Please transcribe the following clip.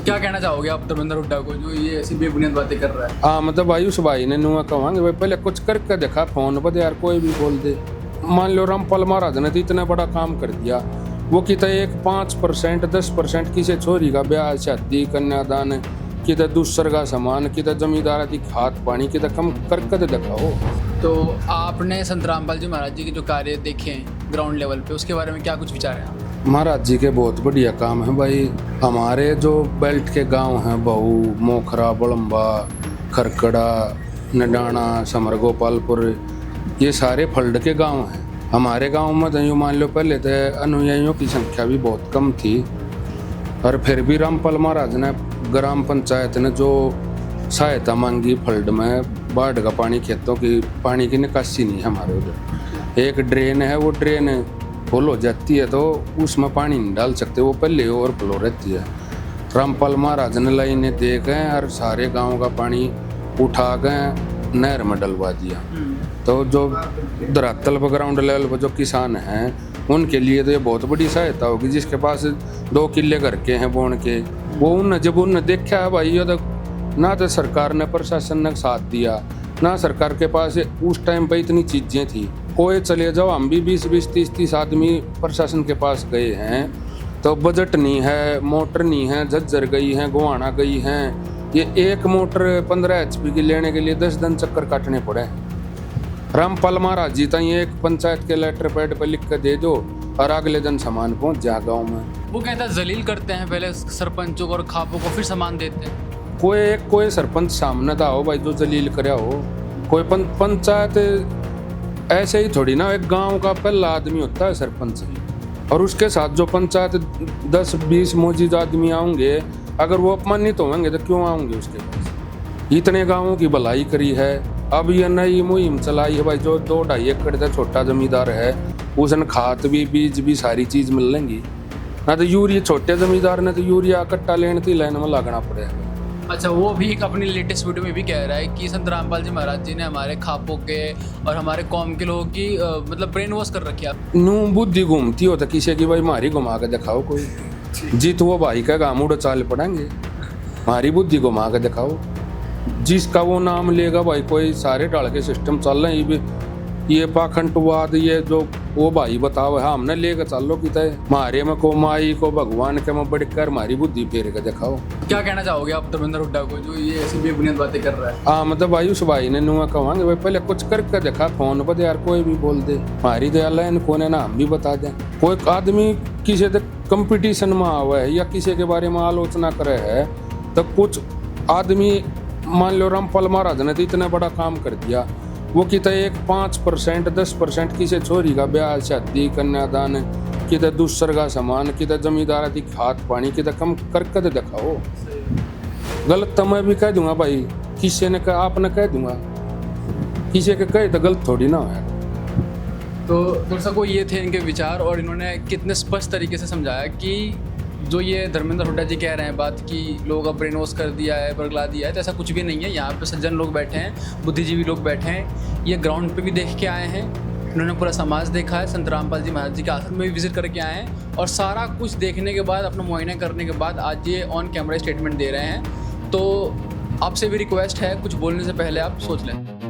तो क्या कहना चाहोगे आप धर्मेंद्र हुड्डा को जो ये ऐसी बेबुनियाद बातें कर रहा है? हाँ मतलब आयुष भाई ने नुआ कहेंगे भाई पहले कुछ करके देखा फोन पर यार, कोई भी बोल दे। मान लो रामपाल महाराज ने तो इतना बड़ा काम कर दिया, वो कितना एक 5% 10% किसी छोरी का ब्याह शादी कन्यादान, कितना दूसर का सामान, कितना जमींदार की खाद पानी, कितना कम करके तो दिखाओ। तो आपने संत रामपाल जी महाराज जी के जो कार्य देखे हैं ग्राउंड लेवल पे, उसके बारे में क्या कुछ विचार है? महाराज जी के बहुत बढ़िया काम है भाई। हमारे जो बेल्ट के गांव हैं, बहू, मोखरा, बड़म्बा, खरकड़ा, नडाना, समर गोपालपुर, ये सारे फल्ड के गांव हैं। हमारे गांव में तो यूँ मान लो पहले तो अनुयायियों की संख्या भी बहुत कम थी, और फिर भी रामपाल महाराज ने ग्राम पंचायत ने जो सहायता मांगी फल्ड में, बाढ़ का पानी, खेतों की पानी की निकासी नहीं है हमारे उधर। एक ड्रेन है, वो ड्रेन फुल हो जाती है तो उसमें पानी नहीं डाल सकते, वो पहले ओवरफ्लो रहती है। रामपाल महाराज ने लाइनें दे गए और सारे गांव का पानी उठा गए नहर में डलवा दिया। तो जो धरातल पर ग्राउंड लेवल पर जो किसान हैं उनके लिए तो ये बहुत बड़ी सहायता होगी। जिसके पास 2 किल्ले घर के हैं बोन के, वो जब उन्होंने देखा है भाई, ये तो ना तो सरकार ने प्रशासन ने साथ दिया, ना सरकार के पास उस टाइम पे इतनी चीज़ें थी। कोई चले जाओ, हम भी 20-20 30-30 आदमी प्रशासन के पास गए हैं तो बजट नहीं है, मोटर नहीं है, झज्जर गई हैं, गोहाना गई हैं। ये एक मोटर 15 HP की लेने के लिए 10 दिन चक्कर काटने पड़े। रामपाल महाराज जी तक एक पंचायत के लेटर पैड पर लिख कर दे दो और अगले दिन सामान पहुंच जा गाँव में। वो कहता है जलील करते हैं पहले सरपंचों को और खापों को, फिर सामान देते हैं। कोई सरपंच सामने था हो भाई जो जलील करया हो। कोई पंचायत ऐसे ही थोड़ी ना, एक गांव का पहला आदमी होता है सरपंच, और उसके साथ जो पंचायत 10-20 मौजूद आदमी आएंगे, अगर वो अपमानित होंगे तो क्यों आएंगे उसके पास? इतने गांवों की भलाई करी है। अब ये नई मुहिम चलाई है भाई, जो 2-2.5 एकड़ का छोटा जमींदार है उसने खाद भी, बीज भी, सारी चीज मिल लेंगी। ना तो यूरिया, छोटे जमींदार ने तो यूरिया कट्टा लेने की लाइन में लगना पड़ेगा। अच्छा, वो भी एक अपनी लेटेस्ट वीडियो में भी कह रहा है कि संत रामपाल जी महाराज जी ने हमारे खापों के और हमारे कौम के लोगों की मतलब ब्रेन वॉश कर रखी है। नू बुद्धि घूमती हो तो किसी की भाई मारी घुमा के दिखाओ, कोई जीत वो भाई का गामुड़ चाल पड़ेंगे, हमारी बुद्धि घुमा के दिखाओ। जिसका वो नाम लेगा भाई, कोई सारे डाल के सिस्टम चल रहे हैं, ये पाखंडवाद, ये जो वो भाई बताओ, हाँ हमने लेकर चलो कि तय मारे में को माई को भगवान के में बढ़कर हमारी बुद्धि फेर के दिखाओ। क्या कहना चाहोगे आप धर्मेंद्र हुड्डा को जो ये ऐसी बेबुनियाद बातें कर रहा है? हाँ मतलब आयुष भाई ने नुआ कहेंगे भाई पहले कुछ करके देखा फोन पर यार, कोई भी बोल दे, हमारी दयाल है इनको ने ना हम भी बता दें। कोई आदमी किसी से कंपटीशन में आवा है या किसी के बारे में आलोचना करे है तो कुछ आदमी, मान लो रामपाल महाराज ने तो इतना बड़ा काम कर दिया, वो कितना एक 5% 10% किसी छोरी का ब्याह शादी कन्यादान, कितना दूसर का सामान, कितना जमींदार की खाद पानी, कितना कम करके तो दिखाओ। गलत तो मैं भी कह दूंगा भाई, किसी ने कहा आपने कह दूंगा, किसी के कहे तो गलत थोड़ी ना है। तो दर्शकों, ये थे इनके विचार, और इन्होंने कितने स्पष्ट तरीके से समझाया कि जो ये धर्मेंद्र हुड्डा जी कह रहे हैं बात कि लोगों का ब्रेन वॉश कर दिया है, बरगला दिया है, तो ऐसा कुछ भी नहीं है। यहाँ पे सज्जन लोग बैठे हैं, बुद्धिजीवी लोग बैठे हैं, ये ग्राउंड पे भी देख के आए हैं, इन्होंने पूरा समाज देखा है, संत रामपाल जी महाराज जी के आश्रम में भी विजिट करके आए हैं, और सारा कुछ देखने के बाद, अपना मुआयना करने के बाद आज ये ऑन कैमरा स्टेटमेंट दे रहे हैं। तो आपसे भी रिक्वेस्ट है, कुछ बोलने से पहले आप सोच लें।